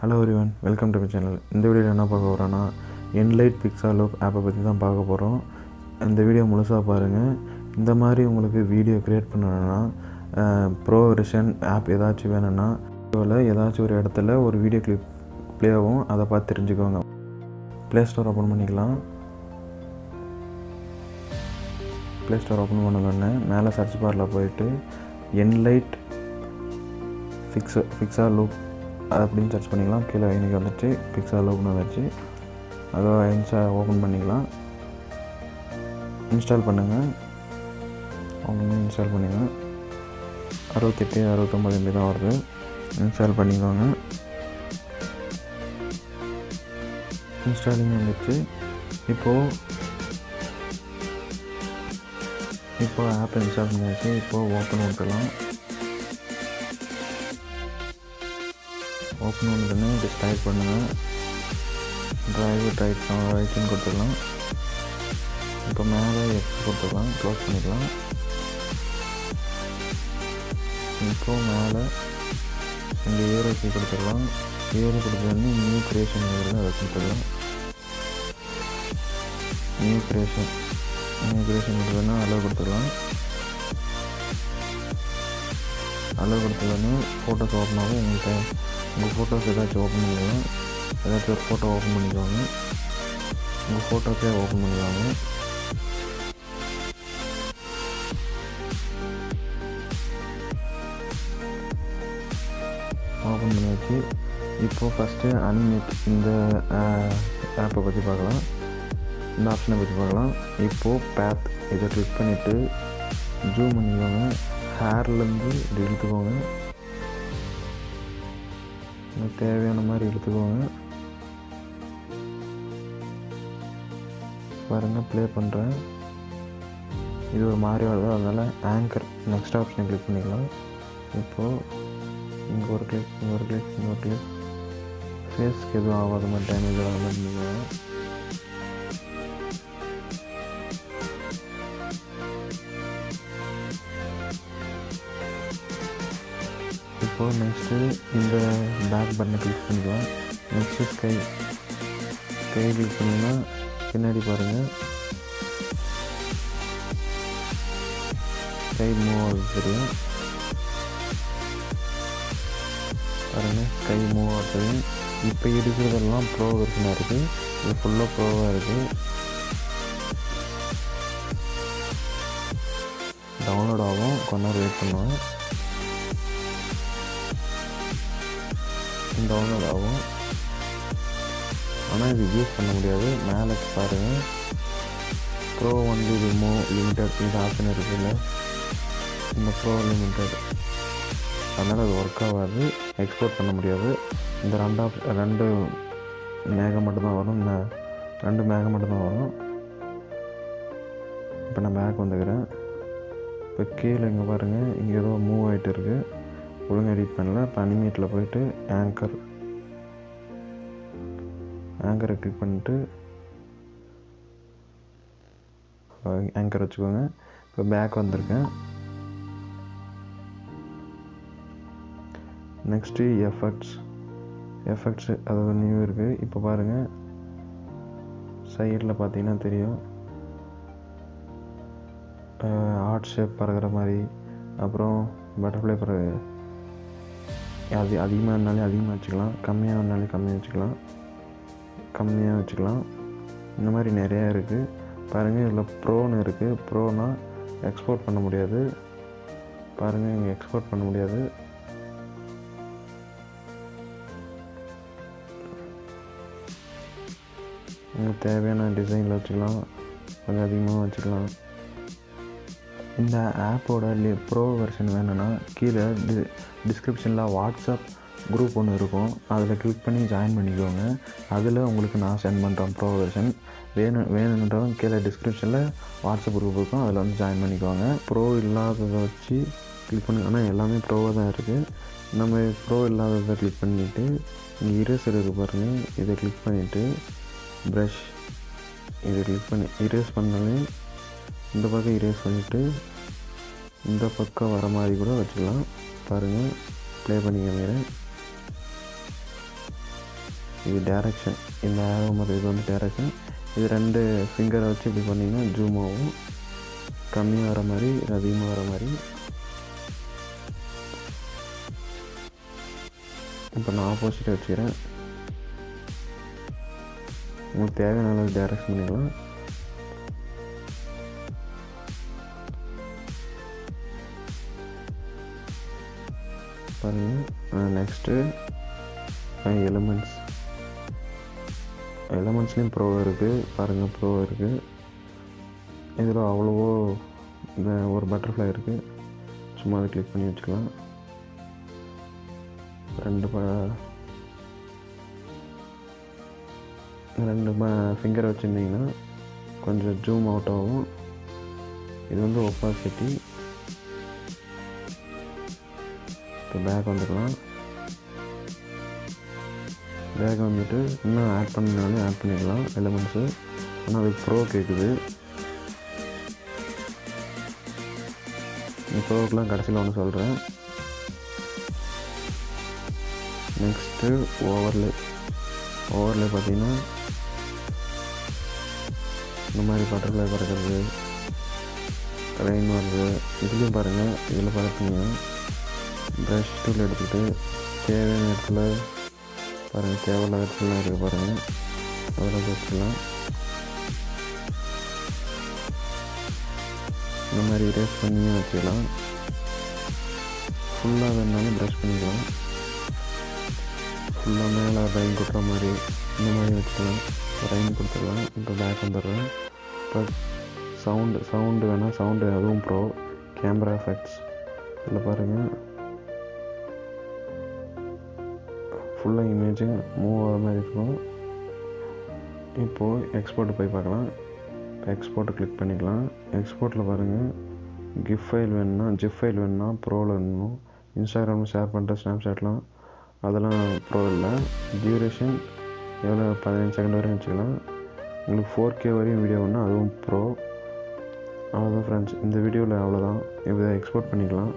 Hello everyone, welcome to my channel. இந்த வீடியோவில் என்ன பார்க்க போகிறோன்னா என்லைட் பிக்சாலூப் ஆப்பை பற்றி தான் பார்க்க போகிறோம். இந்த வீடியோ முழுசாக பாருங்கள். இந்த மாதிரி உங்களுக்கு வீடியோ க்ரியேட் பண்ணணுன்னா ப்ரோ வெர்ஷன் ஆப் ஏதாச்சும் வேணும்னா வீடியோவில் ஏதாச்சும் ஒரு இடத்துல ஒரு வீடியோ கிளிப் ப்ளே ஆகும், அதை பார்த்து தெரிஞ்சுக்கோங்க. ப்ளே ஸ்டோர் ஓப்பன் பண்ணிக்கலாம். ப்ளே ஸ்டோர் ஓப்பன் பண்ணோன்னே மேலே சர்ச் பாரில் போயிட்டு என்லைட் பிக்சாலூப் அப்படின்னு சர்ச் பண்ணிக்கலாம். கீழே இன்றைக்கி வந்துச்சு பிக்சாலூப்னு வந்துச்சு. அதை ஓப்பன் பண்ணிக்கலாம். இன்ஸ்டால் பண்ணுங்கள். இன்ஸ்டால் பண்ணுங்கள். 68-69 MB தான் வருது. இன்ஸ்டால் பண்ணிக்கோங்க. இன்ஸ்டாலிங் வந்துச்சு. இப்போ ஆப் இன்ஸ்டால் பண்ணியாச்சு. இப்போது ஓப்பன் விட்டுலாம். ஓப்பன் பண்ணுறதுன்னு ஜஸ்ட் டைப் பண்ணுங்கள். ரைட்னு கொடுத்துக்கலாம். இப்போ மேலே எக்ஸ் கொடுத்துக்கலாம். க்ளோஸ் பண்ணிக்கலாம். இப்போ மேலே இங்கே ஏரோக்கி கொடுத்துடலாம். ஏரோ கொடுத்தது நியூ கிரியேஷன் வருது, அதை கொடுத்துடலாம். நியூ கிரியேஷன் கொடுத்ததுன்னா அளவு கொடுத்துடலாம். அளவு கொடுத்ததுன்னு ஃபோட்டோஸ் ஓப்பன் ஆகும். உங்கள் ஃபோட்டோஸ் ஏதாச்சும் ஓப்பன் பண்ணிக்கலாம். ஏதாச்சும் ஒரு ஃபோட்டோ ஓப்பன் பண்ணிக்குவாங்க. உங்கள் ஃபோட்டோஸே ஓப்பன் பண்ணிக்குவாங்க. ஓப்பன் பண்ணியாச்சு. இப்போது ஃபஸ்ட்டு அனிமேட் இந்த ஆப்பை பற்றி பார்க்கலாம். இந்த ஆப்ஷனை பற்றி பார்க்கலாம். இப்போது பேத் இதை கிளிக் பண்ணிவிட்டு ஜூம் பண்ணிக்கோங்க. ஹேர்லேருந்து இது இழுத்துக்கோங்க. உங்களுக்கு தேவையான மாதிரி இழுத்துக்கோங்க. பாருங்கள், ப்ளே பண்ணுறேன். இது ஒரு மாதிரி வருது, அதனால் ஆங்கர் நெக்ஸ்ட் ஆப்ஷனை கிளிக் பண்ணிக்கலாம். இப்போது இங்கே ஒரு கிளிக் ஃபேஸ்க்கு எதுவும் ஆகாத மாதிரி டேமேஜ் ஆகாத மாதிரி பண்ணிக்கலாம். இப்போது நெக்ஸ்ட்டு இந்த பேக் பட்டனை கிளிக் பண்ணிக்கலாம். நெக்ஸ்ட்டு ஸ்கை கிளிக் பண்ணிங்கன்னா பின்னாடி பாருங்கள் ஸ்கை மூவ் ஆகுது. தெரியும் பாருங்கள், ஸ்கை மூவ் ஆகுது. இப்போ இருக்கிறதெல்லாம் ப்ரோ வெர்ஷனாக இருக்குது. இது ஃபுல்லாக ப்ரோவாக இருக்குது. டவுன்லோட் ஆகும், கொஞ்ச நேரம் வெயிட் பண்ணுவேன். டவுன்லோட் ஆகும், ஆனால் இது யூஸ் பண்ண முடியாது. மேலே பாருங்கள், ப்ரோ ஒன்லி ரிமூவ் லிமிட்டட் இந்த ஆப்ஷன் இருக்குல்ல, இந்த ப்ரோ லிமிட்டட், அதனால் அது ஒர்க் ஆகாது. எக்ஸ்போர்ட் பண்ண முடியாது. இந்த ரெண்டு மேகம் மட்டும்தான் வரும். இந்த 2 மேகம் மட்டும்தான் வரும். இப்போ நான் பேக் வந்துக்கிறேன். இப்போ கீழே இங்கே பாருங்கள், இங்கே ஏதோ மூவ் ஆகிட்டு இருக்குது. ஒழுங்காக எடிட் பண்ணல. இப்போ அனிமேட்டில் போய்ட்டு ஆங்கரை கிளிக் பண்ணிட்டு ஆங்கர் வச்சுக்கோங்க. இப்போ பேக் வந்திருக்கேன். நெக்ஸ்ட்டு எஃபெக்ட்ஸு அது நியூ இருக்குது. இப்போ பாருங்கள், சைடில் பார்த்தீங்கன்னா தெரியும் ஹார்ட் ஷேப் பறக்கிற மாதிரி, அப்புறம் பட்டர்ஃப்ளை பறகு. அது அதிகமாக இருந்தாலே அதிகமாக வச்சுக்கலாம், கம்மியாக இருந்தாலே கம்மியாக வச்சுக்கலாம். இந்த மாதிரி நிறையா இருக்குது. பாருங்கள், இதில் ப்ரோன்னு இருக்குது. ப்ரோனா எக்ஸ்போர்ட் பண்ண முடியாது. பாருங்கள், இங்கே எக்ஸ்போர்ட் பண்ண முடியாது. உங்களுக்கு தேவையான டிசைனில் வச்சுக்கலாம், கொஞ்சம் அதிகமாக வச்சுக்கலாம். இந்த ஆப்போட ப்ரோ வெர்ஷன் வேணும்னா கீழே டிஸ்கிரிப்ஷனில் வாட்ஸ்அப் குரூப் ஒன்று இருக்கும். அதில் கிளிக் பண்ணி ஜாயின் பண்ணிக்கோங்க. அதில் உங்களுக்கு நான் சென்ட் பண்ணுறேன் ப்ரோ வெர்ஷன். வேணுன்றவங்க கீழே டிஸ்கிரிப்ஷனில் வாட்ஸ்அப் குரூப் இருக்கும், அதில் வந்து ஜாயின் பண்ணிக்கோங்க. ப்ரோ இல்லாததை வச்சு கிளிக் பண்ணி, ஆனால் எல்லாமே ப்ரோவாக தான் இருக்குது. நம்ம ப்ரோ இல்லாததை கிளிக் பண்ணிவிட்டு இங்கே இரேசர் இருக்குது பாருங்கள், இதை கிளிக் பண்ணிவிட்டு ப்ரஷ் இதை கிளிக் பண்ணி இரேஸ் பண்ணாலே இந்த பக்கம் இரேஸ் பண்ணிவிட்டு இந்த பக்கம் வர மாதிரி கூட வச்சுக்கலாம். பாருங்கள், ப்ளே பண்ணிக்கிறேன். இது டேரெக்ஷன், இந்த ஆரோ மாதிரி இது வந்து டேரெக்ஷன். இது 2 ஃபிங்கரை வச்சு இப்படி பண்ணிங்கன்னா ஜூம் ஆகும், கம்மியாக வர மாதிரி அதிகமாக வர மாதிரி. இப்போ நான் ஆப்போசிட்டாக வச்சுக்கிறேன். உங்களுக்கு தேவையான அளவு டேரெக்ஷன் பண்ணிக்கலாம். பாருங்கள். நெக்ஸ்ட்டு எலமெண்ட்ஸ்லேயும் ப்ரோ இருக்குது. பாருங்கள், ப்ரோ இருக்குது. இதில் அவ்வளவோ இந்த ஒரு பட்டர்ஃப்ளை இருக்குது, சும்மா அதை கிளிக் பண்ணி வச்சுக்கலாம். 2 ஃபிங்கரை வச்சுருந்தீங்கன்னா கொஞ்சம் ஜூம் அவுட் ஆகும். இது வந்து ஒப்பாசிட்டி. இப்போ பேக் வந்துக்கலாம். பேக் வந்துட்டு இன்னும் ஆட் பண்ணினாலும் ஆட் பண்ணிக்கலாம் எலிமெண்ட்ஸு. ஆனால் அதுக்கு ப்ரோ கேட்குது. ப்ரோக்கெலாம் கடைசியில் ஒன்று சொல்கிறேன். நெக்ஸ்ட்டு ஓவர்லே பார்த்தீங்கன்னா இந்த மாதிரி பட்டர்ஃப்ளை பறக்கிறது, ரெயின் வருது. இதுலேயும் பாருங்கள், இதில் பார்த்தீங்கன்னா ப்ரஷ் டூல் எடுத்துகிட்டு தேவையான இடத்துல பாருங்கள், தேவையில்லாத இடத்துலாம் இருக்குது பாருங்கள், அதில் வச்சுக்கலாம். இந்த மாதிரி ரேஸ் பண்ணியும் வச்சுக்கலாம். ஃபுல்லாக வேணாலும் ப்ரஷ் பண்ணிக்கலாம். ஃபுல்லாக மேலே ரெயின் கொடுக்குற மாதிரி இந்த மாதிரி வச்சுக்கலாம். ரெயின் கொடுத்துடலாம். இப்போ பேக் வந்துடுறேன். இப்போ சவுண்டு வேணால் சவுண்டு, அதுவும் ப்ரோ. கேமரா எஃபெக்ட்ஸ் இதில் பாருங்கள், ஃபுல்லாக இமேஜு மூவ் ஆகிற மாதிரி இருக்கும். இப்போது எக்ஸ்போர்ட்டு போய் பார்க்கலாம். எக்ஸ்போர்ட்டு கிளிக் பண்ணிக்கலாம். எக்ஸ்போர்ட்டில் பாருங்கள், ஜிப் ஃபைல் வேணும்னா ப்ரோவில் வேணும். இன்ஸ்டாகிராமில் ஷேர் பண்ணுற ஸ்னாப்சாட்லாம் அதெல்லாம் ப்ரோ இல்லை. டியூரேஷன் எவ்வளோ, 15 செகண்ட் வரையும் வச்சுக்கலாம். உங்களுக்கு 4K வரையும் வீடியோ வேணுன்னா அதுவும் ப்ரோ. அவ்வளோதான் ஃப்ரெண்ட்ஸ், இந்த வீடியோவில் அவ்வளோதான். இதை எக்ஸ்போர்ட் பண்ணிக்கலாம்.